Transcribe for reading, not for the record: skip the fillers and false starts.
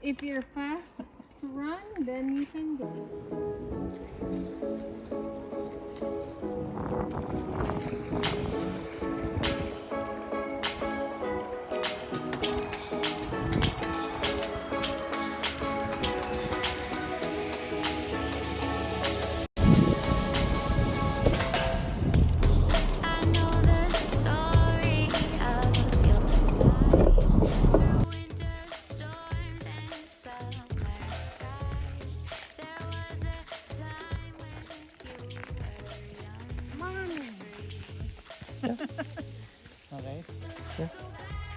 If you're fast to run, then you can do it. I know the story of your life through winter storms and summer skies. There was a time when you were young and free. Okay. So let's go back.